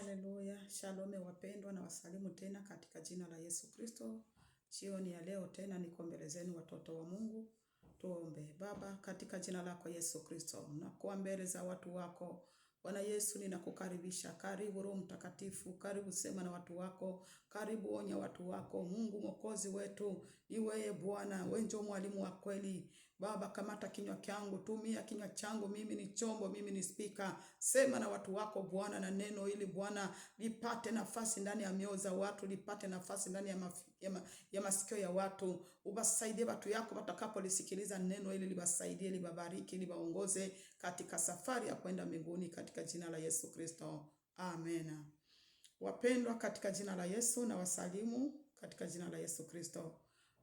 Haleluya, shalome wapendwa, na wasalimu tena katika jina la Yesu Kristo. Jioni ya leo tena niko mbele zenu watoto wa Mungu. Tuombe. Baba, katika jina lako Yesu Kristo, nakuwa mbele za watu wako. Bwana Yesu, ninakukaribisha. Karibu Roho Mtakatifu, karibu sema na watu wako, karibu onya watu wako. Mungu Mwokozi wetu, ni wewe Bwana, wewe ndio mwalimu wa kweli. Baba, kamata kinywa changu, tumia kinywa changu, mimi ni chombo, mimi ni speaker. Sema na watu wako Bwana, na neno hili Bwana lipate nafasi ndani ya mioyo za watu, lipate nafasi ndani ya masikio ya watu. Ubasaidie watu yako watakapolisikiliza neno hili, libasaidie, libabariki, libaongoze katika safari ya kwenda mbinguni, katika jina la Yesu Kristo. Amen. Wapendwa katika jina la Yesu, na wasalimu katika jina la Yesu Kristo.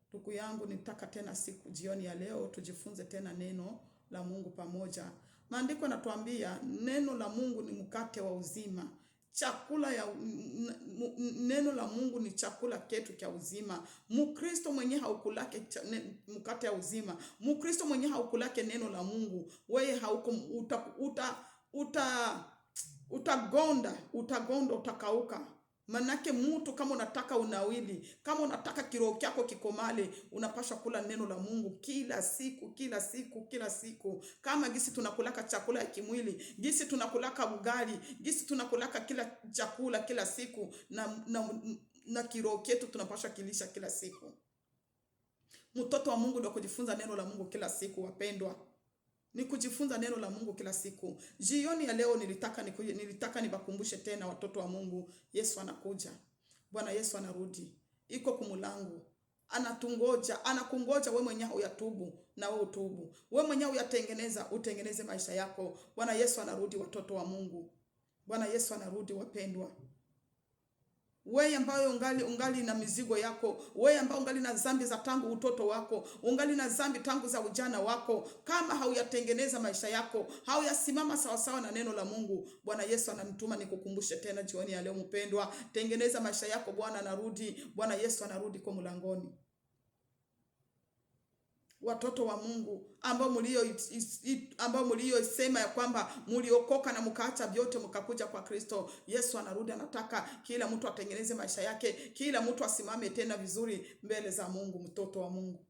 Ndugu yangu, nitaka tena siku jioni ya leo tujifunze tena neno la Mungu pamoja. Maandiko yanatuambia neno la Mungu ni mkate wa uzima. Neno la Mungu ni chakula chetu cha uzima. Mkristo mwenye haukulake mkate wa uzima, Mkristo mwenye haukulake neno la Mungu, wewe hauko utagonda, utakauka. Manake mtu kama unataka unawili, kama unataka kiroho chako kikomale, unapasha kula neno la Mungu kila siku. Kama gisi tunakulaka chakula ya kimwili, gisi tunakulaka ugali, gisi tunakulaka kila chakula kila siku, na kiroho chetu tunapasha kilisha kila siku. Mtoto wa Mungu ndio kujifunza neno la Mungu kila siku, wapendwa. Ni kujifunza neno la Mungu kila siku. Jioni ya leo nilitaka nibakumbushe tena watoto wa Mungu, Yesu anakuja. Bwana Yesu anarudi. Iko kumulangu. Anakungoja wewe mwenyewe uyatubu na wewe utubu. Wewe mwenyewe utengeneze maisha yako. Bwana Yesu anarudi, watoto wa Mungu. Bwana Yesu anarudi, wapendwa. Wewe ambaye ungali na mizigo yako, wewe ambaye ungali na dhambi za tangu utoto wako, ungali na dhambi tangu za ujana wako, kama hauyatengeneza maisha yako, hauyasimama sawa sawa na neno la Mungu, Bwana Yesu ananituma nikukumbushe tena jioni ya leo, mpendwa, tengeneza maisha yako. Bwana anarudi, Bwana Yesu anarudi kwa mlangoni. Watoto wa Mungu ambao mliosema ya kwamba mliokoka na mkaacha vyote mkakuja kwa Kristo, Yesu anarudi, anataka kila mtu atengeneze maisha yake, kila mtu asimame tena vizuri mbele za Mungu. Mtoto wa Mungu,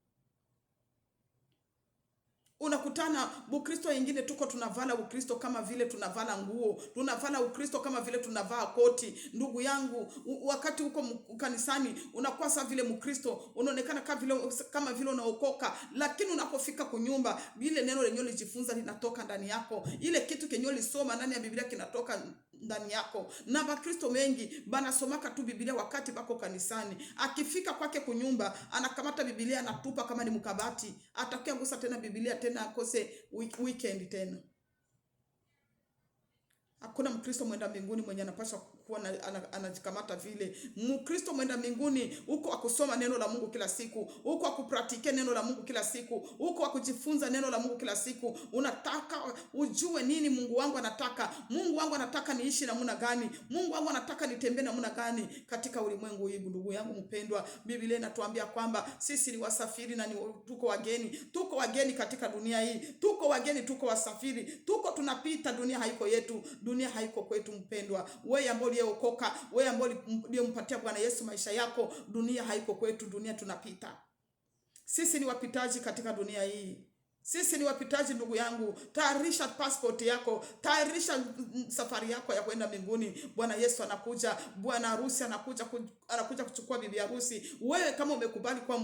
unakutana Ukristo wengine tuko tunavala Ukristo kama vile tunavala nguo, tunavala Ukristo kama vile tunavaa koti. Ndugu yangu, wakati uko kanisani unakuwa sawa vile Mkristo, unaonekana kama vile unaokoka, lakini unapofika kunyumba, vile neno lenyewe lijifunza linatoka ndani yako, ile kitu kenyewe lisoma ndani ya Biblia kinatoka ndani yako. Na Wakristo wengi banasomaka tu Biblia wakati bako kanisani, akifika kwake kunyumba anakamata Biblia anatupa kama ni mkabati, atakia gusa tena Biblia tena akose weekend tena. Hakuna Mkristo mwenda mbinguni mwenye anapaswa kuwa anajikamata vile. Mkristo mwenda mbinguni uko akusoma neno la Mungu kila siku, uko akupratike neno la Mungu kila siku, uko akujifunza neno la Mungu kila siku. Unataka ujue nini Mungu wangu anataka. Mungu wangu anataka niishi namna gani? Mungu wangu anataka nitembee namna gani katika ulimwengu huu? Ndugu yangu mpendwa, Biblia inatuambia kwamba sisi ni wasafiri na tuko wageni katika dunia hii. Tuko wageni, tuko wasafiri, tuko tunapita. Dunia haiko yetu, dunia haiko kwetu mpendwa. Wewe ambaye uliokoka, wewe ambaye uliompatia Bwana Yesu maisha yako, dunia haiko kwetu, dunia tunapita. Sisi ni wapitaji katika dunia hii. Sisi ni wapitaji, ndugu yangu. Tayarisha passport yako, tayarisha safari yako ya kwenda mbinguni. Bwana Yesu anakuja, bwana harusi anakuja kuchukua bibi harusi. Wewe kama umekubali kwa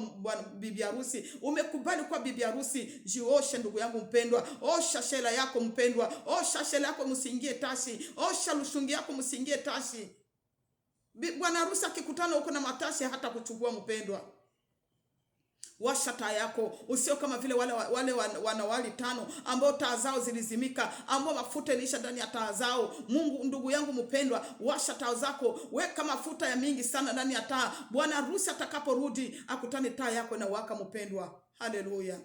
bibi harusi, umekubali kwa bibi harusi, jioshe ndugu yangu mpendwa. Osha shela yako mpendwa, osha shela yako msiingie tashi, osha lushungi yako msiingie tashi. Bwana harusi akikutana huko na matashi hata kuchukua mpendwa. Washa taa yako, usio kama vile wale wanawali 5 ambao taa zao zilizimika, ambao mafuta ilisha ndani ya taa zao. Mungu, ndugu yangu mpendwa, washa taa zako, weka mafuta ya mingi sana ndani ya taa. Bwana harusi atakaporudi akutane taa yako na waka mpendwa. Haleluya.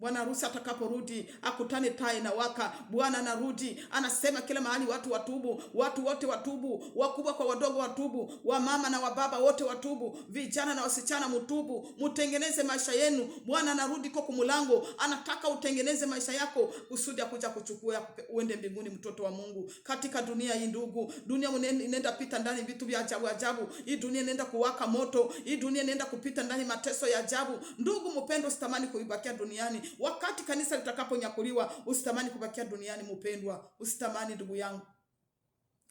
Bwana harusi atakaporudi akutane taa inawaka. Bwana anarudi, anasema kila mahali watu watubu, watu wote watubu, wakubwa kwa wadogo watubu, wamama na wababa wote watubu, vijana na wasichana mtubu, mutengeneze maisha yenu. Bwana anarudi kwa kumulango, anataka utengeneze maisha yako kusudi akuja kuchukua uende mbinguni, mtoto wa Mungu. Katika dunia hii ndugu, dunia inaenda pita ndani vitu vya ajabu ajabu. Hii dunia inaenda kuwaka moto, hii dunia inaenda kupita ndani mateso ya ajabu. Ndugu mpendwa, usitamani kuibakia duniani. Wakati kanisa litakaponyakuliwa, usitamani kubakia duniani mpendwa. Usitamani ndugu yangu.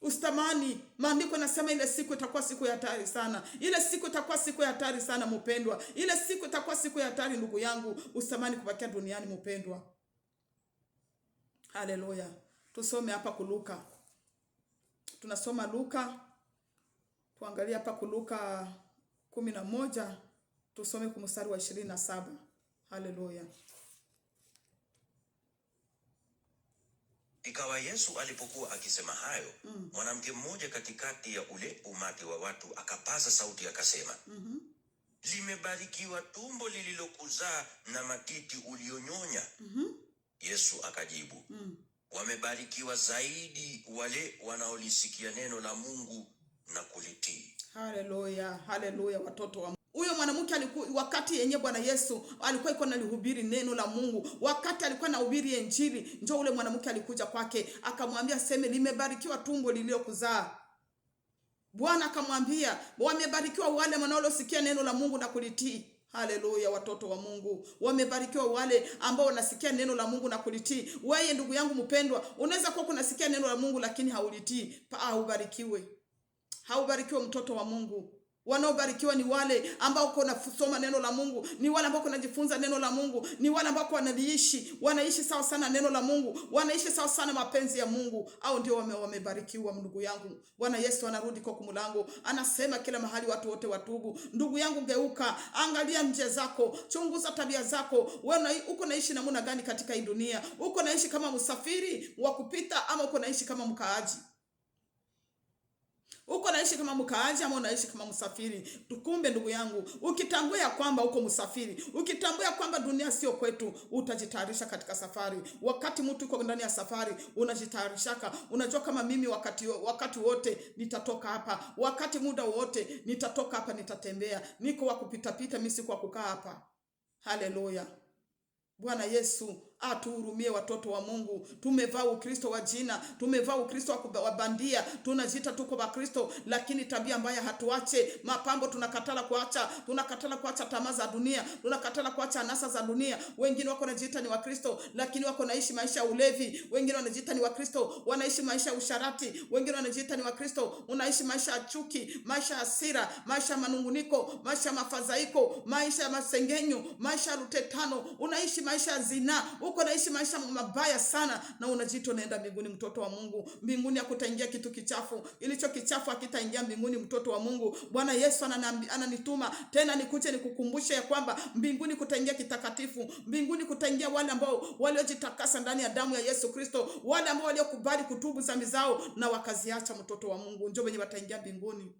Usitamani. Maandiko yanasema ile siku itakuwa siku ya hatari sana. Ile siku itakuwa siku ya hatari sana mpendwa. Ile siku itakuwa siku ya hatari ndugu yangu. Usitamani kubakia duniani mpendwa. Haleluya. Tusome hapa Luka. Tunasoma Luka. Tuangalie hapa Luka 11. Tusome kwa mstari wa 27. Haleluya. Ikawa Yesu alipokuwa akisema hayo, mwanamke mmoja katikati ya ule umati wa watu akapaza sauti akasema, limebarikiwa tumbo lililokuzaa na matiti ulionyonya. Yesu akajibu, wamebarikiwa zaidi wale wanaolisikia neno la Mungu na kulitii. Haleluya, haleluya watoto wa huyo mwanamke alikuwa wakati yenye Bwana Yesu alikuwa iko analihubiri neno la Mungu, wakati alikuwa anahubiri injili, njoo ule mwanamke alikuja kwake akamwambia seme, limebarikiwa tumbo lililokuzaa. Bwana akamwambia wamebarikiwa wale wanaolisikia neno la Mungu na kulitii. Haleluya watoto wa Mungu, wamebarikiwa wale ambao wanasikia neno la Mungu na kulitii. Wewe ndugu yangu mpendwa, unaweza kuwa unasikia neno la Mungu lakini haulitii. Haubarikiwe. Haubarikiwe mtoto wa Mungu. Wanaobarikiwa ni wale ambao wanasoma neno la Mungu, ni wale ambao wanajifunza neno la Mungu, ni wale ambao wanaishi sawa sana neno la Mungu, wanaishi sawa sana mapenzi ya Mungu. Au ndio wamebarikiwa ndugu yangu. Bwana Yesu anarudi kwa kumulango, anasema kila mahali watu wote watubu. Ndugu yangu, geuka, angalia njia zako, chunguza tabia zako. Wewe uko naishi namna gani katika hii dunia? Uko naishi kama msafiri wa kupita ama uko naishi kama mkaaji? Uko naishi kama mkaaji ama unaishi kama msafiri? Tukumbe ndugu yangu, ukitambua kwamba uko msafiri, ukitambua kwamba dunia sio kwetu, utajitayarisha katika safari. Wakati mtu uko ndani ya safari, unajitayarishaka. Unajua kama mimi wakati wote nitatoka hapa. Wakati muda wote nitatoka hapa, nitatembea. Niko wa kupita pita, mimi si kwa kukaa hapa. Haleluya. Bwana Yesu atuhurumie watoto wa Mungu. Tumevaa Ukristo wa jina, tumevaa Ukristo wa bandia, tunajiita tuko wa Kristo, lakini tabia mbaya hatuache. Mapambo tunakatala kuacha tamaa za dunia, tunakatala kuacha anasa za dunia. Wengine wako najiita ni wa Kristo lakini wako naishi maisha ya ulevi. Wengine wanajiita ni wa Kristo, wanaishi maisha ya usharati. Wengine wanajiita ni wa Kristo, unaishi maisha ya chuki, maisha ya hasira, maisha ya manunguniko, maisha ya mafadhaiko, maisha ya masengenyo, maisha ya rutetano, unaishi maisha ya zina. Uko naishi maisha mabaya sana na unajiita unaenda mbinguni, mtoto wa Mungu. Mbinguni hakutaingia kitu kichafu. Ilicho kichafu hakitaingia mbinguni, mtoto wa Mungu. Bwana Yesu ananituma tena nikuje nikukumbushe ya kwamba mbinguni kutaingia kitakatifu. Mbinguni kutaingia wale ambao waliojitakasa ndani ya damu ya Yesu Kristo, wale ambao waliokubali kutubu dhambi zao na wakaziacha, mtoto wa Mungu. Njoo wenye wataingia mbinguni.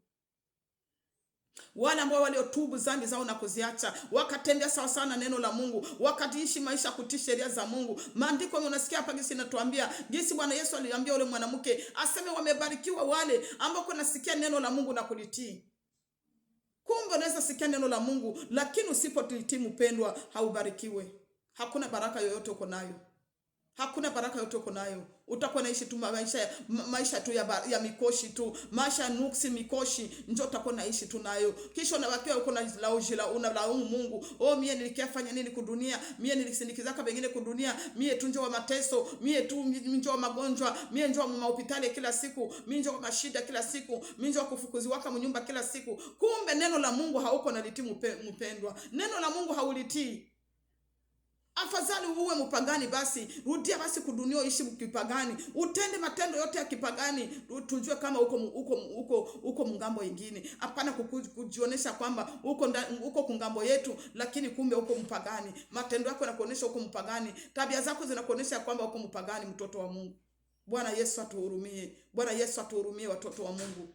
Wale ambao waliotubu dhambi zao na kuziacha, wakatembea sawa sana neno la Mungu, wakatiishi maisha kutii sheria za Mungu. Maandiko unasikia hapa gisi natuambia, gisi Bwana Yesu aliambia yule mwanamke, aseme wamebarikiwa wale ambao kunasikia neno la Mungu na kulitii. Kumbe unaweza sikia neno la Mungu lakini usipotii mpendwa, haubarikiwe. Hakuna baraka yoyote uko nayo. Hakuna baraka yote uko nayo. Utakuwa naishi tu maisha tu ya mikoshi tu, maisha ya nuksi mikoshi, njoo utakuwa naishi tu nayo. Kisha unabakia uko na unalaumu Mungu. Oh, mie nilikifanya nini kudunia? Mie nilisindikizaka wengine kudunia. Mie tu njoo wa mateso, mie tu njoo wa magonjwa, mie njoo wa hospitali kila siku, mie njoo wa mashida kila siku, mie njoo kufukuziwa kama nyumba kila siku. Kumbe neno la Mungu hauko nalitii mpendwa. Neno la Mungu haulitii. Afadhali uwe mpagani basi, rudia basi kudunia ishi kipagani. Utende matendo yote ya kipagani, tujue kama uko mungambo ingine. Hapana kujionesha kwamba uko kungambo yetu lakini kumbe uko mpagani. Matendo yako yanakuonesha uko mpagani. Tabia zako zinakuonesha kwamba uko mpagani, mtoto wa Mungu. Bwana Yesu atuhurumie. Bwana Yesu atuhurumie watoto wa Mungu.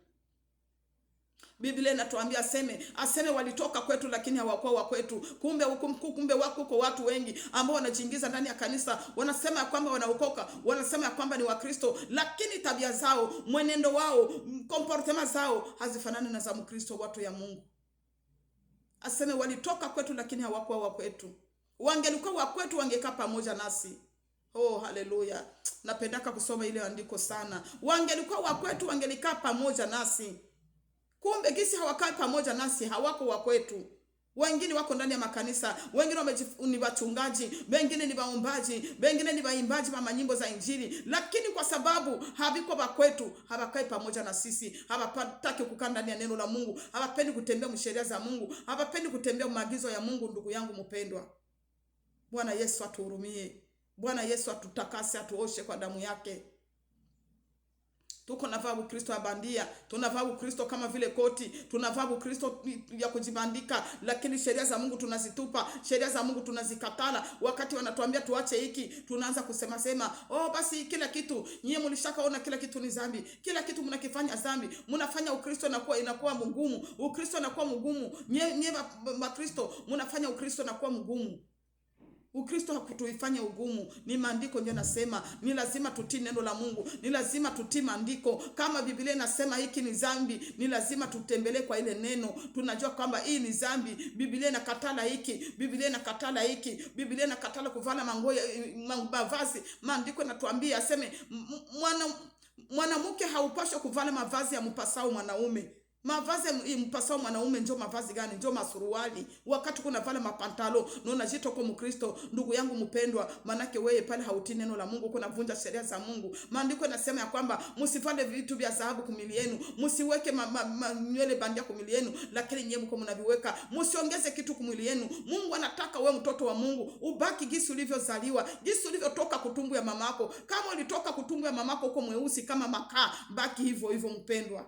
Biblia inatuambia aseme walitoka kwetu lakini hawakuwa wa kwetu. Kumbe wako kwa watu wengi ambao wanajiingiza ndani ya kanisa, wanasema ya kwamba wanaokoka, wanasema ya kwamba ni Wakristo, lakini tabia zao, mwenendo wao, comportement zao hazifanani na za Mkristo, watu ya Mungu. Aseme walitoka kwetu lakini hawakuwa wa kwetu. Wangelikuwa wa kwetu wangekaa pamoja nasi. Oh, haleluya. Napendaka kusoma ile andiko sana. Wangelikuwa wa kwetu wangelikaa pamoja nasi. Kumbe gisi hawakai pamoja nasi, hawako wa kwetu. Wengine wako ndani ya makanisa, wengine ni wachungaji, wengine ni waombaji, wengine ni waimbaji wa nyimbo za Injili, lakini kwa sababu habiko wa kwetu, hawakai pamoja na sisi, hawataki kukaa ndani ya neno la Mungu, hawapendi kutembea msheria za Mungu, hawapendi kutembea maagizo ya Mungu. Ndugu yangu mpendwa, Bwana Yesu atuhurumie. Bwana Yesu atutakase, atuoshe kwa damu yake. Tuko navaa Ukristo ya bandia, tunavaa Ukristo kama vile koti, tunavaa Ukristo ya kujibandika, lakini sheria za Mungu tunazitupa, sheria za Mungu tunazikatala. Wakati wanatuambia tuache hiki, tunaanza kusema oh basi kila kitu nyie mlishakaona kila kitu ni dhambi, kila kitu mnakifanya dhambi, mnafanya Ukristo inakuwa mgumu, Ukristo inakuwa mgumu, nyie Wakristo mnafanya Ukristo inakuwa mgumu. Ukristo hakutuifanya ugumu. Ni maandiko ndio nasema ni lazima tutii neno la Mungu, ni lazima tutii maandiko. Kama Biblia inasema hiki ni dhambi, ni lazima tutembelee kwa ile neno. Tunajua kwamba hii ni dhambi, Biblia inakatala hiki, Biblia inakatala hiki, Biblia inakatala kuvala mavazi. Maandiko yanatuambia aseme mwanamke haupaswi kuvala mavazi ya mpasao mwanaume. Mavazi mpasao mwanaume ndio mavazi gani? Ndio masuruali. Wakati kuna vala mapantalo na unajitoa kwa Mkristo, ndugu yangu mpendwa, manake wewe pale hautii neno la Mungu, kuna vunja sheria za Mungu. Maandiko yanasema ya kwamba msivale vitu vya dhahabu kumili yenu, msiweke nywele bandia kumili yenu, lakini nyewe mko mnaviweka. Msiongeze kitu kumili yenu. Mungu anataka wewe mtoto wa Mungu ubaki gisi ulivyozaliwa, gisi ulivyotoka kutumbu ya mamako. Kama ulitoka kutumbu ya mamako uko mweusi kama makaa, baki hivyo hivyo mpendwa.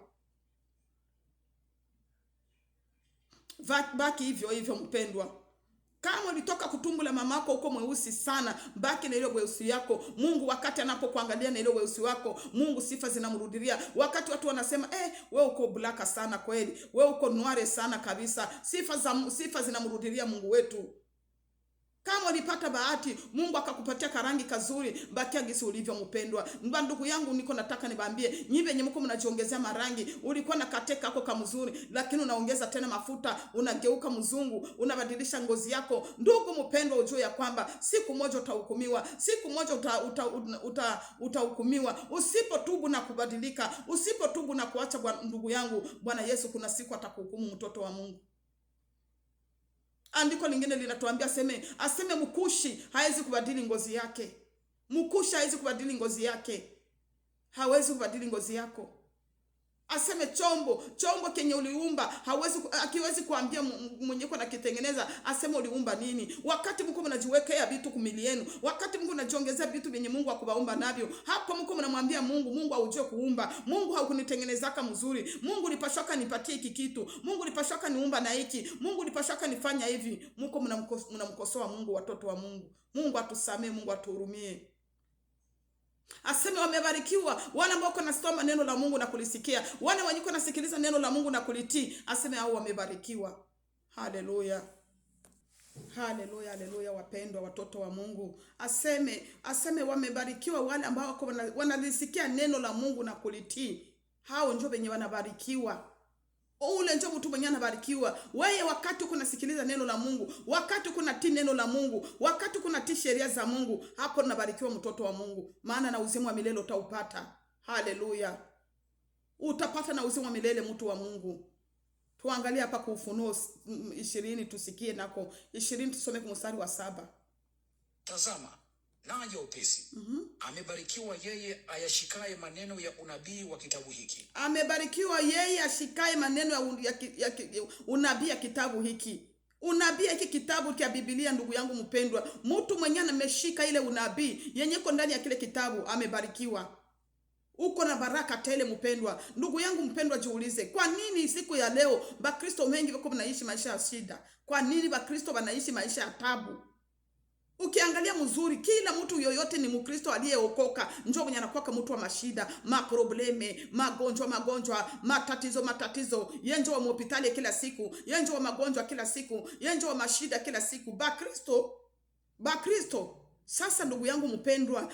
Baki hivyo hivyo mpendwa. Kama ulitoka kutumbu la mamako uko mweusi sana, baki na ile weusi yako. Mungu wakati anapokuangalia na ile weusi wako, Mungu sifa zinamrudilia. Wakati watu wanasema wewe uko blaka sana kweli, wewe uko noire sana kabisa, sifa zinamrudilia Mungu wetu. Kama ulipata bahati, Mungu akakupatia karangi kazuri, bakia gisi ulivyo mpendwa. Ndugu yangu, niko nataka niwaambie, nyinyi wenye mko mnajiongezea marangi, ulikuwa na kateka yako kamzuri, lakini unaongeza tena mafuta, unageuka mzungu, unabadilisha ngozi yako. Ndugu mpendwa, ujue ya kwamba siku moja utahukumiwa, siku moja utahukumiwa. Usipotubu na kubadilika, usipotubu na kuacha, ndugu yangu, Bwana Yesu kuna siku atakuhukumu, mtoto wa Mungu. Andiko lingine linatuambia aseme mkushi hawezi kubadili ngozi yake. Mkushi hawezi kubadili ngozi yake. Hawezi kubadili ngozi yako. Aseme chombo kenye uliumba akiwezi kuambia mwenye kwa nakitengeneza, aseme uliumba nini. Wakati mko mnajiwekea vitu kumili yenu, wakati mko mnajiongezea vitu vyenye Mungu akubaumba navyo, hapo mko mnamwambia Mungu haujue kuumba. Mungu haukunitengenezaka mzuri. Mungu nipashaka nipatie hiki kitu. Mungu nipashaka niumba na hiki. Mungu nipashaka nifanya hivi. Mko mnamkosoa Mungu, watoto wa Mungu. Mungu atusamee, Mungu atuhurumie. Aseme wamebarikiwa wale ambao wanasoma neno la Mungu na kulisikia, wale wenye nasikiliza neno la Mungu na kulitii. Aseme hao wamebarikiwa. Haleluya. Haleluya, haleluya wapendwa watoto wa Mungu. Aseme wamebarikiwa wale ambao wanalisikia neno la Mungu na kulitii. Hao ndio wenye wanabarikiwa. Ule ndio mtu mwenye anabarikiwa. Wewe wakati uko nasikiliza neno la Mungu, wakati uko natii neno la Mungu, wakati uko natii sheria za Mungu, hapo unabarikiwa mtoto wa Mungu. Maana na uzima wa milele utaupata. Haleluya. Utapata na uzima wa milele mtu wa Mungu. Tuangalie hapa kwa Ufunuo 20 tusikie nako 20 tusome kwa mstari wa 7. Tazama, naja upesi. Amebarikiwa yeye ayashikaye maneno ya unabii wa kitabu hiki. Amebarikiwa yeye ashikaye maneno ya unabii ya kitabu hiki. Unabii hiki kitabu cha Biblia, ndugu yangu mpendwa, mtu mwenye ameshika ile unabii yenye iko ndani ya kile kitabu amebarikiwa. Uko na baraka tele mpendwa. Ndugu yangu mpendwa, jiulize, kwa nini siku ya leo Bakristo wengi wako wanaishi maisha ya shida? Kwa nini Bakristo wanaishi maisha ya tabu? Ukiangalia mzuri, kila mtu yoyote ni Mkristo aliyeokoka njoo mwenye anakuwa mtu wa mashida, maprobleme, magonjwa, matatizo, yenjo wa hospitali kila siku, yenjo wa magonjwa kila siku, yenjo wa mashida kila siku. Bakristo. Sasa ndugu yangu mpendwa,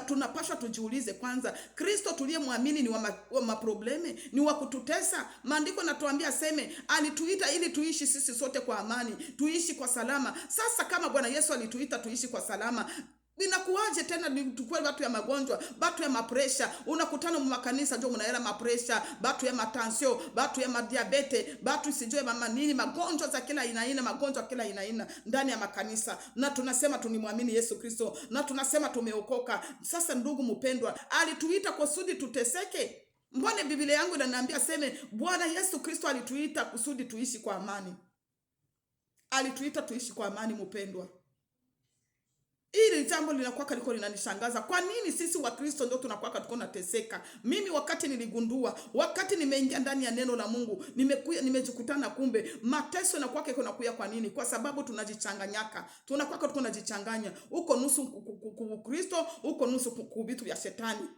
tunapaswa tujiulize kwanza, Kristo tuliyemwamini ni wa maprobleme, ni wa kututesa? Maandiko natuambia seme alituita ili tuishi sisi sote kwa amani, tuishi kwa salama. Sasa kama Bwana Yesu alituita tuishi kwa salama, inakuwaje tena tukue watu ya magonjwa, watu ya mapresha? Unakutana mu makanisa ndio mnaela mapresha, watu ya matansio, watu ya madiabete, watu sijue mama nini, magonjwa za kila aina, magonjwa kila aina ndani ya makanisa, na tunasema tunimwamini Yesu Kristo, na tunasema tumeokoka. Sasa ndugu mpendwa, alituita kusudi tuteseke? Mbona Biblia yangu inaniambia seme Bwana Yesu Kristo alituita kusudi tuishi kwa amani. Alituita tuishi kwa amani mpendwa. Hili jambo linakuwa liko linanishangaza. Kwa nini sisi wa Kristo ndio tunakuwa tuko nateseka? Mimi wakati niligundua, wakati nimeingia ndani ya neno la Mungu, nimejikutana kumbe mateso yanakuwa kunakuya. Kwa nini? Kwa sababu tunajichanganyaka. Tunakuwa tuko najichanganya. Uko nusu Kristo, uko nusu vitu vya shetani.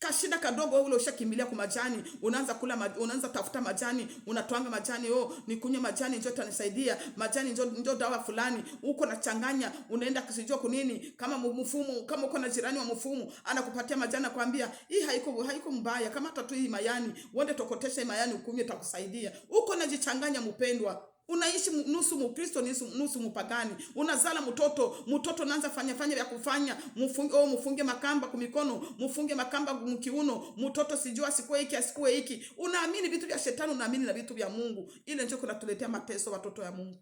Kashida kadogo ule ushakimbilia kwa majani, unaanza kula unaanza tafuta majani, unatoanga majani, nikunywe majani njoo tanisaidia, majani njoo dawa fulani. Uko na changanya, unaenda kusijua kunini, kama mfumu, kama uko na jirani wa mfumu, anakupatia majani akwambia, "Hii haiko mbaya, kama hata tu hii mayani, uende tokotesha hii mayani ukunywe itakusaidia." Uko najichanganya mpendwa. Unaishi nusu Mkristo nusu mpagani. Unazala mtoto naanza fanya vya kufanya, mfunge makamba kumikono, mfunge makamba mkiuno, mtoto sijua asikue hiki. Unaamini vitu vya shetani, unaamini na vitu vya Mungu. Ile ndio kunatuletea mateso watoto ya Mungu.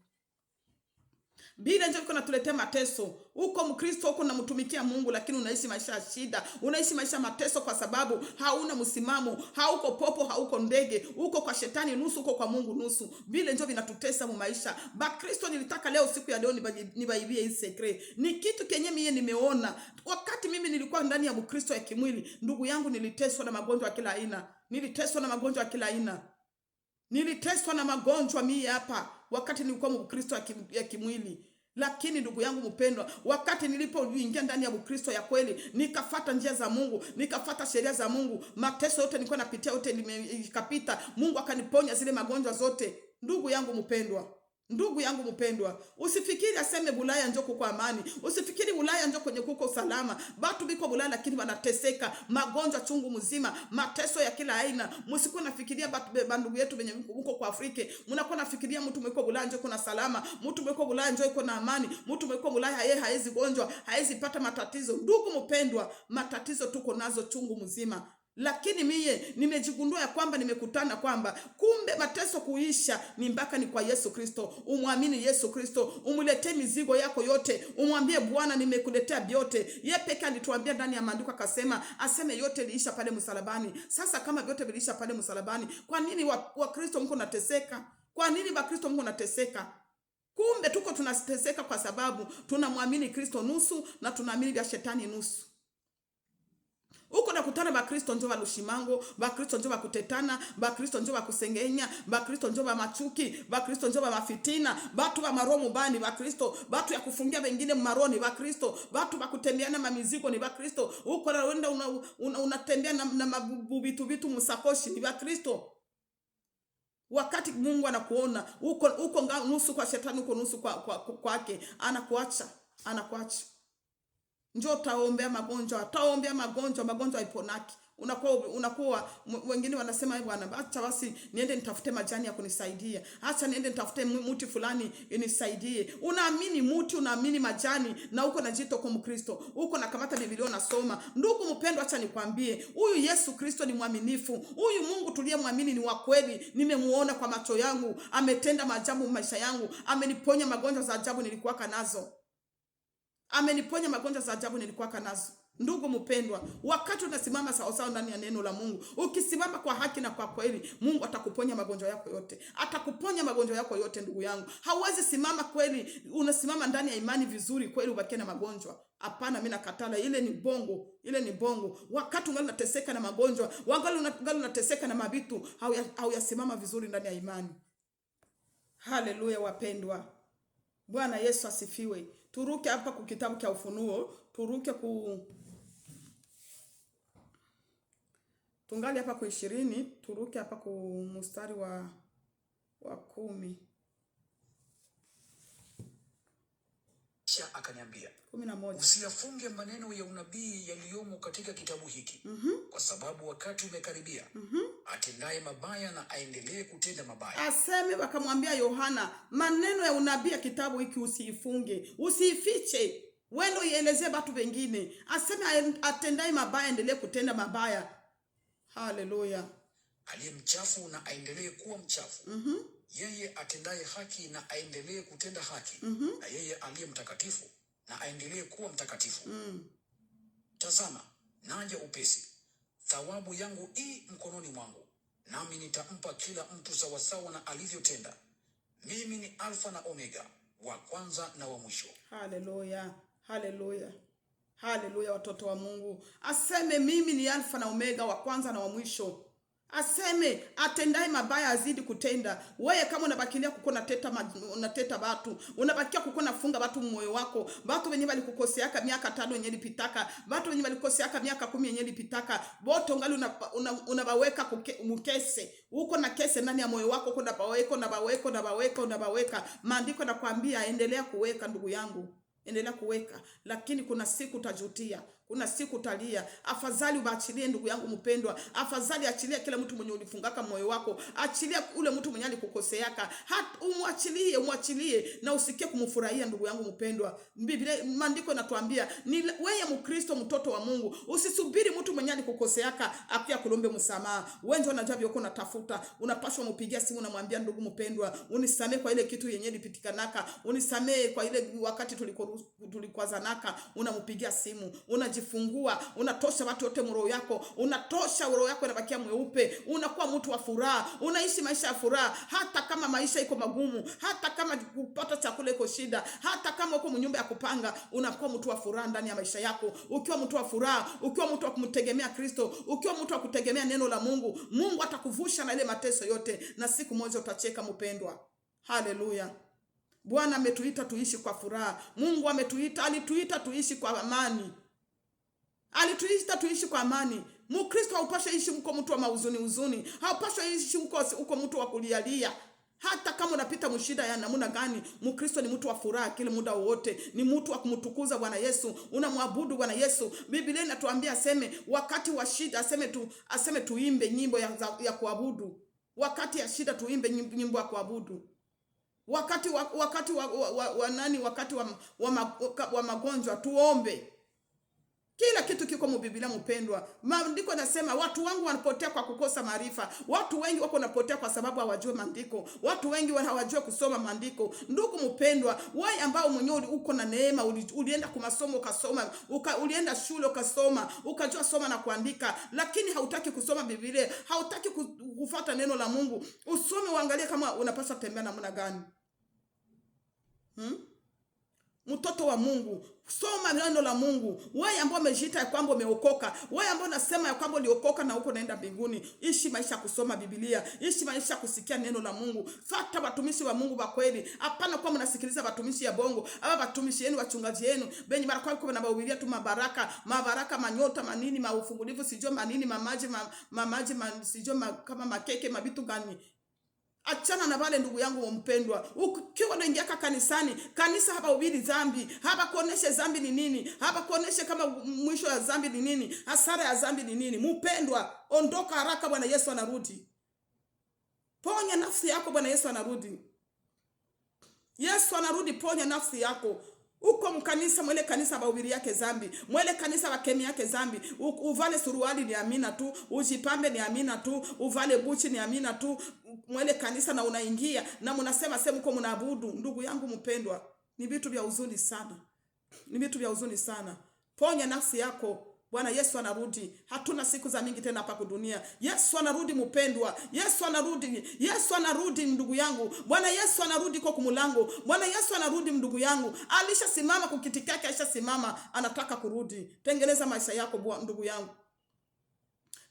Bila ndio kunatuletea mateso. Uko Mkristo, uko namtumikia Mungu, lakini unaishi maisha ya shida, unaishi maisha mateso kwa sababu hauna msimamo, hauko popo, hauko ndege, uko kwa shetani nusu, uko kwa Mungu nusu. Bila ndio vinatutesa mu maisha. Bakristo, nilitaka leo siku ya leo nibaibie hii secret. Ni kitu kenye mimi nimeona. Wakati mimi nilikuwa ndani ya Mkristo ya kimwili, ndugu yangu, niliteswa na magonjwa ya kila aina. Niliteswa na magonjwa mimi hapa wakati nilikuwa Mkristo ya kimwili. Lakini ndugu yangu mpendwa, wakati nilipoingia ndani ya Ukristo ya kweli, nikafuata njia za Mungu, nikafuata sheria za Mungu, mateso yote nilikuwa napitia yote nikapita, Mungu akaniponya zile magonjwa zote. Ndugu yangu mpendwa, usifikiri aseme Bulaya njoo kwa amani, usifikiri Bulaya njoo kwenye kuko salama. Watu biko Bulaya lakini wanateseka, magonjwa chungu mzima, mateso ya kila aina. Msikuwa nafikiria bandugu yetu wenye huko kwa Afrika, mnakuwa nafikiria mtu mweko Bulaya njoo kuna salama, mtu mweko Bulaya njoo iko na amani, mtu mweko Bulaya yeye haezi gonjwa, haezi pata matatizo. Ndugu mpendwa, matatizo tuko nazo chungu mzima. Lakini mie nimejigundua ya kwamba nimekutana kwamba kumbe mateso kuisha ni mpaka ni kwa Yesu Kristo. Umwamini Yesu Kristo, umulete mizigo yako yote, umwambie Bwana nimekuletea vyote. Yeye peke alituambia ndani ya maandiko akasema, aseme yote liisha pale msalabani. Sasa kama vyote vilisha pale msalabani, kwa nini wa Kristo mko nateseka? Kwa nini ba Kristo mko nateseka? Kumbe tuko tunateseka kwa sababu tunamwamini Kristo nusu na tunaamini vya shetani nusu. Uko nakutana Bakristo njoo balushimango, Bakristo njoo bakutetana, Bakristo njoo bakusengenya, Bakristo njoo machuki, Bakristo njoo mafitina, batu ba maromo bani Bakristo, batu ya kufungia wengine maroni Bakristo, batu bakutembeana mamizigo ni Bakristo. Uko na wenda unatembea na mabubitu msakoshi ni Bakristo. Wakati Mungu anakuona uko nusu kwa shetani, uko nusu kwake, anakuacha. Njoo taombea magonjwa iponaki. Unakuwa wengine wanasema Bwana, acha basi niende nitafute majani ya kunisaidia. Acha niende nitafute mti fulani inisaidie. Unaamini mti, unaamini majani na uko na jito kwa Mkristo. Uko na kamata Biblia unasoma. Ndugu mpendwa, acha nikwambie, huyu Yesu Kristo ni mwaminifu. Huyu Mungu tuliyemwamini ni wa kweli. Nimemuona kwa macho yangu, ametenda maajabu maisha yangu, ameniponya magonjwa za ajabu nilikuwa nazo. Ndugu mpendwa, wakati unasimama sawa ndani ya neno la Mungu, ukisimama kwa haki na kwa kweli, Mungu atakuponya magonjwa yako yote. Ndugu yangu, hauwezi simama kweli unasimama ndani ya imani vizuri kweli ubaki na magonjwa. Hapana, mimi nakatala. Ile ni bongo. Wakati ungali unateseka na magonjwa, ungali unateseka na mabitu, hauyasimama vizuri ndani ya imani. Haleluya wapendwa. Bwana Yesu asifiwe. Turuke hapa ku kitabu cha Ufunuo, tungali hapa ku 20, turuke hapa ku mstari wa 10. Kisha akaniambia, 11. Usiyafunge maneno ya unabii yaliyomo katika kitabu hiki, kwa sababu wakati umekaribia. Atendaye mabaya na aendelee kutenda mabaya. Aseme wakamwambia Yohana, maneno ya unabii ya kitabu hiki usiifunge, usiifiche, wendo ielezee watu wengine. Aseme atendaye mabaya endelee kutenda mabaya. Haleluya. Aliye mchafu na aendelee kuwa mchafu. Yeye atendaye haki na aendelee kutenda haki. Na yeye aliye mtakatifu na aendelee kuwa mtakatifu. Tazama, naja upesi. Thawabu yangu mkononi mwangu, nami nitampa kila mtu sawasawa na alivyotenda. Mimi ni Alfa na Omega, wa kwanza na wa mwisho. Haleluya. Haleluya. Haleluya, watoto wa Mungu. Aseme mimi ni Alfa na Omega, wa kwanza na wa mwisho. Aseme atendaye mabaya azidi kutenda. Wewe kama unabakilia kuko unateta watu, unabakia kuko nafunga watu moyo wako, watu wenye walikukoseaka miaka 5 yenye lipitaka, watu wenye walikoseaka miaka 10 yenye lipitaka, wote ungali unabaweka mkese. Uko na kese ndani ya moyo wako, unabaweka. Maandiko nakwambia endelea kuweka, ndugu yangu. Endelea kuweka, lakini kuna siku utajutia. Kuna siku utalia. Afadhali ubaachilie, ndugu yangu mpendwa. Afadhali achilia kila mtu mwenye ulifungaka moyo wako. Achilia ule mtu mwenye alikukoseaka. Umwachilie na usikie kumfurahia, ndugu yangu mpendwa. Biblia, maandiko yanatuambia ni wewe Mkristo, mtoto wa Mungu, usisubiri mtu mwenye alikukoseaka akia kulombe msamaha. Wewe ndio unajua uko unatafuta. Unapaswa mpigia simu na mwambia, ndugu mpendwa, unisamee kwa ile kitu yenye lipitikanaka. Unisamee kwa ile wakati tulikwazanaka. Unampigia simu. Unajifungua, unatosha watu wote roho yako, unatosha roho yako inabakia mweupe, unakuwa mtu wa furaha, unaishi maisha ya furaha hata kama maisha iko magumu, hata kama kupata chakula iko shida, hata kama uko mnyumba ya kupanga, unakuwa mtu wa furaha ndani ya maisha yako. Ukiwa mtu wa furaha, ukiwa mtu wa kumtegemea Kristo, ukiwa mtu wa kutegemea neno la Mungu, Mungu atakuvusha na ile mateso yote na siku moja utacheka mpendwa. Haleluya. Bwana ametuita tuishi kwa furaha. Mungu alituita tuishi kwa amani. Alituita tuishi kwa amani. Mkristo haupaswi ishi mko mtu wa huzuni. Haupaswi ishi mko mtu wa kulialia. Hata kama unapita mshida ya namna gani, Mkristo ni mtu wa furaha kila muda wote. Ni mtu wa kumtukuza Bwana Yesu. Unamwabudu Bwana Yesu. Biblia inatuambia aseme wakati wa shida aseme tuimbe nyimbo ya kuabudu. Wakati ya shida tuimbe nyimbo ya kuabudu. Wakati wa magonjwa tuombe. Kila kitu kiko mu Biblia mpendwa. Maandiko nasema watu wangu wanapotea kwa kukosa maarifa. Watu wengi wako wanapotea kwa sababu hawajui maandiko. Watu wengi hawajui kusoma maandiko. Ndugu mpendwa, wewe ambao mwenyewe uko na neema, ulienda kwa masomo ukasoma, ulienda shule ukasoma, ukajua soma na kuandika, lakini hautaki kusoma Biblia, hautaki kufuata neno la Mungu. Usome uangalie kama unapaswa tembea namna gani. Mtoto wa Mungu, soma neno la Mungu. Wewe ambao umejiita ya kwamba umeokoka, wewe ambao unasema ya kwamba uliokoka na uko naenda mbinguni, ishi maisha ya kusoma Biblia, ishi maisha ya kusikia neno la Mungu. Fuata watumishi wa Mungu wa kweli. Hapana kwa mnasikiliza watumishi ya bongo, ama watumishi yenu, wachungaji yenu, benye baraka kwa na bahubiria tu mabaraka manyota manini maufungulivu sijui manini mamaji sijui kama makeke mabitu gani. Achana na wale ndugu yangu mpendwa. Ukiwa unaingia kanisani, kanisa hapa ubiri dhambi, hapa kuoneshe dhambi ni nini, hapa kuoneshe kama mwisho ya dhambi ni nini, hasara ya dhambi ni nini. Mpendwa, ondoka haraka, Bwana Yesu anarudi. Ponya nafsi yako, Bwana Yesu anarudi. Yesu anarudi, ponya nafsi yako. Uko mkanisa, mwele kanisa bahubiri yake zambi, mwele kanisa wakemi yake zambi. Uvale suruali ni amina tu, ujipambe ni amina tu, uvale buchi ni amina tu. Mwele kanisa na unaingia na mnasema sema uko mnaabudu. Ndugu yangu mpendwa, ni vitu vya huzuni sana. Ni vitu vya huzuni sana. Ponya nafsi yako. Bwana Yesu anarudi. Hatuna siku za mingi tena hapa dunia. Yesu anarudi mpendwa. Yesu anarudi. Yesu anarudi ndugu yangu. Bwana Yesu anarudi kwa kumulango. Bwana Yesu anarudi ndugu yangu. Alishasimama kukiti chake, alishasimama, anataka kurudi. Tengeneza maisha yako ndugu yangu.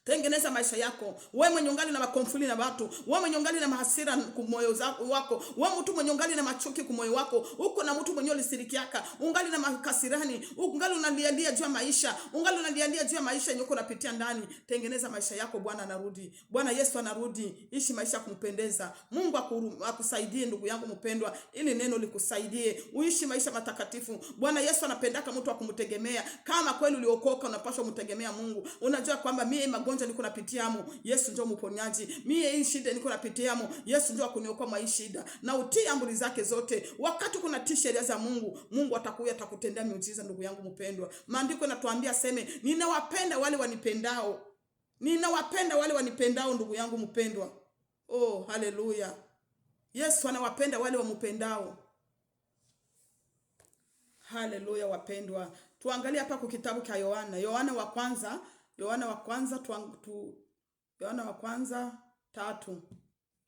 Tengeneza maisha yako. Wewe mwenye ungali na makonfuli na watu, wewe mwenye ungali na mahasira kumoyo wako, wewe mtu mwenye ungali na machuki kumoyo wako, uko na mtu mwenye ulisirikiaka, ungali na makasirani, ungali unalialia juu ya maisha, ungali unalialia juu ya maisha yenye uko unapitia ndani. Tengeneza maisha yako, Bwana anarudi. Bwana Yesu anarudi. Ishi maisha kumpendeza. Mungu akusaidie ndugu yangu mpendwa, ili neno likusaidie uishi maisha matakatifu. Bwana Yesu anapendaka mtu akumtegemea. Kama kweli uliokoka, unapaswa kumtegemea Mungu. Unajua kwamba mimi magonjwa niko napitiamo, Yesu ndio mponyaji. Mimi hii shida niko napitiamo, Yesu ndio akuniokoa mwa hii shida. Na utii amri zake zote. Wakati kuna tii sheria za Mungu, Mungu atakuja atakutendea miujiza ndugu yangu mpendwa. Maandiko yanatuambia seme, ninawapenda wale wanipendao. Ninawapenda wale wanipendao ndugu yangu mpendwa. Oh, haleluya. Yesu anawapenda wale wampendao. Haleluya wapendwa. Tuangalie hapa kwa kitabu cha Yohana wa kwanza 3.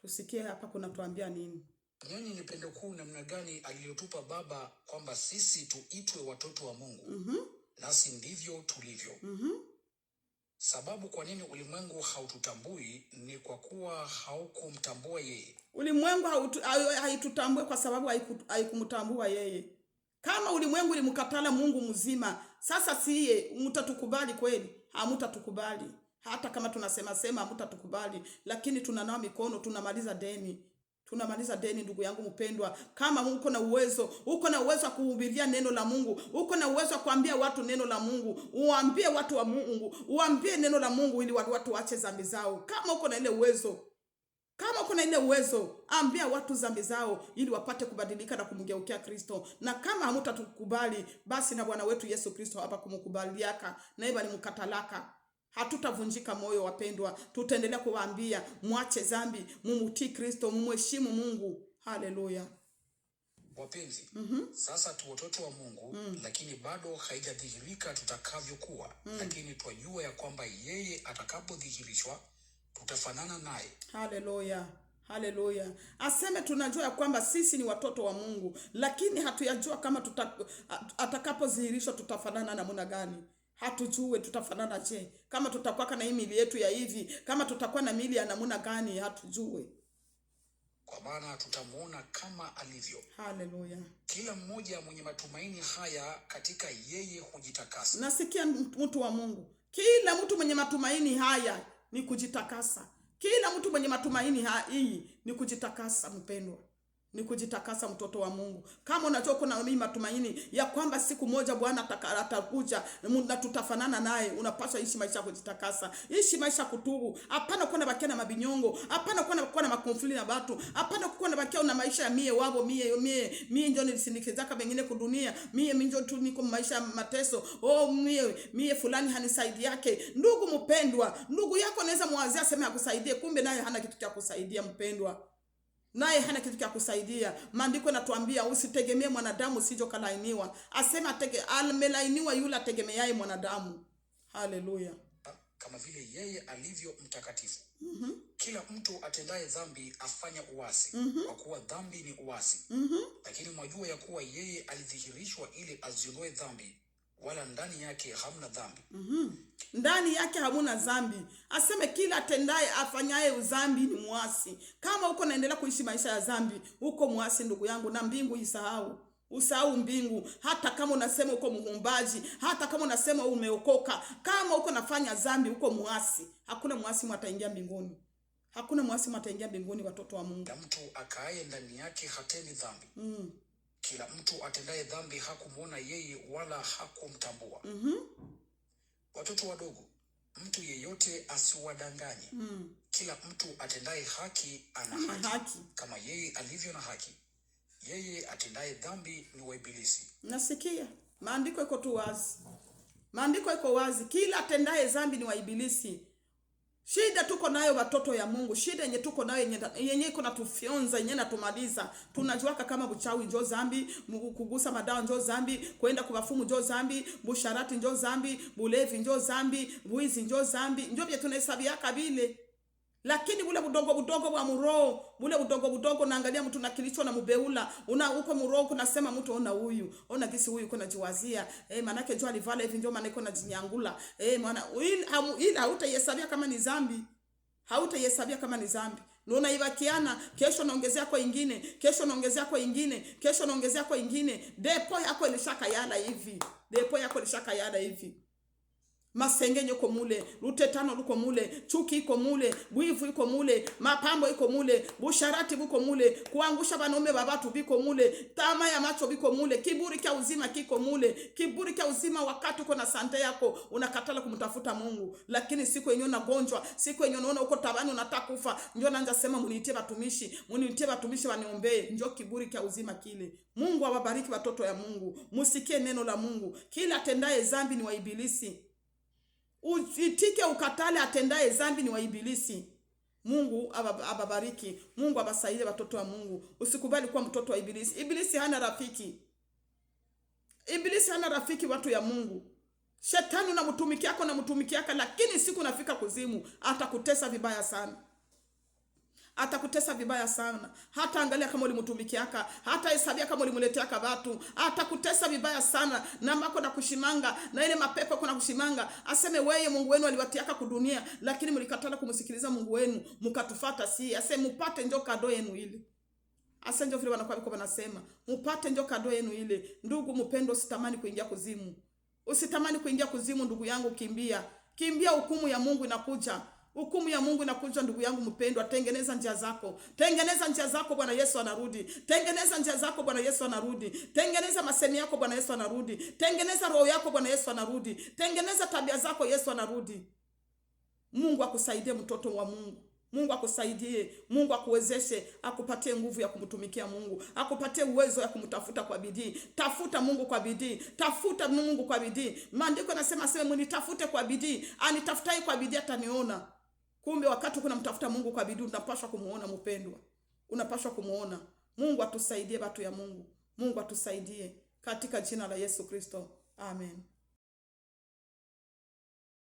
Tusikie hapa kuna tuambia nini. Nyinyi ni pendo kuu namna gani aliyotupa Baba kwamba sisi tuitwe watoto wa Mungu. Nasi ndivyo tulivyo. Sababu kwa nini ulimwengu haututambui ni kwa kuwa haukumtambua yeye. Ulimwengu haitutambue kwa sababu haikumtambua yeye. Kama ulimwengu ulimkatala Mungu mzima, sasa siye mtatukubali kweli? Hamtatukubali. Hata kama tunasema hamtatukubali, lakini tunanawa mikono, tunamaliza deni. Tunamaliza deni ndugu yangu mpendwa. Kama uko na uwezo wa kuhubiria neno la Mungu, uko na uwezo wa kuambia watu neno la Mungu, uambie watu wa Mungu, uambie neno la Mungu ili watu waache dhambi zao. Kama uko na ile uwezo, ambia watu dhambi zao ili wapate kubadilika na kumgeukia Kristo. Na kama hamtatukubali, basi na Bwana wetu Yesu Kristo hapa kumkubaliaka, na yeye alimkatalaka. Hatutavunjika moyo wapendwa. Tutaendelea kuwaambia mwache dhambi, mumutii Kristo, mumheshimu Mungu. Haleluya. Wapenzi, sasa tu watoto wa Mungu, lakini bado haijadhihirika tutakavyokuwa. Lakini twajua ya kwamba yeye atakapodhihirishwa tutafanana naye. Haleluya. Haleluya. Aseme tunajua ya kwamba sisi ni watoto wa Mungu, lakini hatuyajua kama atakapodhihirishwa tutafanana namna gani. Hatujue tutafanana je. Kama tutakuwa na hii miili yetu ya hivi, kama tutakuwa na miili ya namna gani, hatujue. Kwa maana tutamuona kama alivyo. Haleluya. Kila mmoja mwenye matumaini haya katika yeye hujitakasa. Nasikia mtu wa Mungu. Kila mtu mwenye matumaini haya ni kujitakasa. Kila mtu mwenye matumaini hii ni kujitakasa mpendwa. Ni kujitakasa mtoto wa Mungu. Kama unajua kuna mimi matumaini ya kwamba siku moja Bwana atakuja na tutafanana naye, unapaswa ishi maisha kujitakasa. Ishi maisha kutubu. Hapana kuwa na bakia na mabinyongo, hapana kuwa na makonfli na watu, hapana kuwa na bakia na maisha ya mie ndio nilisindikizaka wengine kudunia. Mie ndio tu niko maisha ya mateso. Oh mie fulani hanisaidi yake. Ndugu mpendwa, ndugu yako anaweza muwazia sema akusaidie, kumbe naye hana kitu cha kusaidia mpendwa. Naye hana kitu cha kusaidia. Maandiko yanatuambia usitegemee mwanadamu usije kalainiwa. Asema amelainiwa yule ategemeaye mwanadamu. Haleluya. Kama vile yeye alivyo mtakatifu. Kila mtu atendaye dhambi afanya uasi, kwa kuwa dhambi ni uasi. Lakini mwajua ya kuwa yeye alidhihirishwa ili aziondoe dhambi, wala ndani yake hamna dhambi. Ndani yake hamuna dhambi. Aseme kila atendaye afanyaye udhambi ni muasi. Kama uko naendelea kuishi maisha ya dhambi, uko muasi ndugu yangu, na mbingu isahau. Usahau mbingu. Hata kama unasema uko muombaji, hata kama unasema umeokoka, kama uko nafanya dhambi uko muasi. Hakuna muasi mtaingia mbinguni. Hakuna muasi mtaingia mbinguni watoto wa Mungu. Na mtu akaaye ndani yake hatendi dhambi. Kila mtu atendaye dhambi hakumuona yeye wala hakumtambua. Watoto wadogo, mtu yeyote asiwadanganye. Kila mtu atendaye haki ana haki, kama yeye alivyo na haki. Yeye atendaye dhambi ni wa Ibilisi. Nasikia maandiko iko tu wazi. Maandiko iko wazi, kila atendaye dhambi ni wa Ibilisi. Shida tuko nayo watoto ya Mungu, shida yenye tuko nayo yenye iko natufyonza, yenye natumaliza. Tunajuaka kama buchawi njo dhambi, kugusa madawa njo dhambi, kwenda kubafumu njo dhambi, busharati njo dhambi, bulevi njo dhambi, buizi njo dhambi. Njo vile tunahesabiaka vile. Lakini bule budogo budogo wa muro, bule budogo budogo naangalia mtu na kilicho na mubeula, uko muro kunasema mtu ona huyu, ona gisi huyu kuna jiwazia, manake jua alivala hivi ndio maana iko na jinyangula. Maana ili hautahesabia kama ni dhambi. Hautahesabia kama ni dhambi. Unaona ibakiana, kesho naongezea kwa ingine, kesho naongezea kwa ingine, kesho naongezea kwa ingine. Depo yako ilishaka yala hivi. Depo yako ilishaka yala hivi. Masengenyo iko mule, lutetano luko mule, chuki iko mule, bwivu iko mule, mapambo iko mule, busharati buko mule, kuangusha banaume babatu biko mule, tama ya macho biko mule, kiburi kia uzima kiko mule, kiburi kia uzima. Wakati uko na sante yako unakatala kumtafuta Mungu, lakini siku yenyewe unagonjwa, siku yenyewe unaona uko tabani unataka kufa, ndio naanza sema muniitie batumishi waniombee. Ndio kiburi kia uzima kile. Mungu awabariki watoto ya Mungu, musikie neno la Mungu. Kila atendaye dhambi ni wa ibilisi. Uitike ukatale atendaye dhambi ni wa ibilisi. Mungu ababariki. Mungu abasaidie watoto wa Mungu. Usikubali kuwa mtoto wa ibilisi. Ibilisi hana rafiki. Ibilisi hana rafiki watu ya Mungu. Shetani unamtumikiaka lakini siku nafika kuzimu atakutesa vibaya sana. Atakutesa vibaya sana. Hata angalia kama ulimtumikiaka, hata hesabia kama ulimuleteaka watu, atakutesa vibaya sana. Na mako na kushimanga, na ile mapepo kuna kushimanga, aseme wewe Mungu wenu aliwatiaka kudunia, lakini mlikatala kumsikiliza Mungu wenu, mkatufata si. Aseme mupate njo kado yenu ile. Asa njo vile wanakuwa biko banasema, mupate njo kado yenu ile. Ndugu mpendo, usitamani kuingia kuzimu. Usitamani kuingia kuzimu ndugu yangu, kimbia. Kimbia, hukumu ya Mungu inakuja. Hukumu ya Mungu inakuja ndugu yangu mpendwa. Tengeneza njia zako. Tengeneza njia zako, Bwana Yesu anarudi. Tengeneza njia zako, Bwana Yesu anarudi. Tengeneza masemi yako, Bwana Yesu anarudi. Tengeneza roho yako, Bwana Yesu anarudi. Tengeneza tabia zako, Yesu anarudi. Mungu akusaidie mtoto wa Mungu. Mungu akusaidie. Mungu akuwezeshe, akupatie nguvu ya kumtumikia Mungu. Akupatie uwezo ya kumtafuta kwa bidii. Tafuta Mungu kwa bidii. Tafuta Mungu kwa bidii. Maandiko yanasema mnitafute kwa bidii. Anitafutai kwa bidii ataniona. Kumbe wakati kuna mtafuta Mungu kwa bidii unapaswa kumuona mpendwa. Unapaswa kumuona. Mungu atusaidie watu ya Mungu. Mungu atusaidie katika jina la Yesu Kristo. Amen.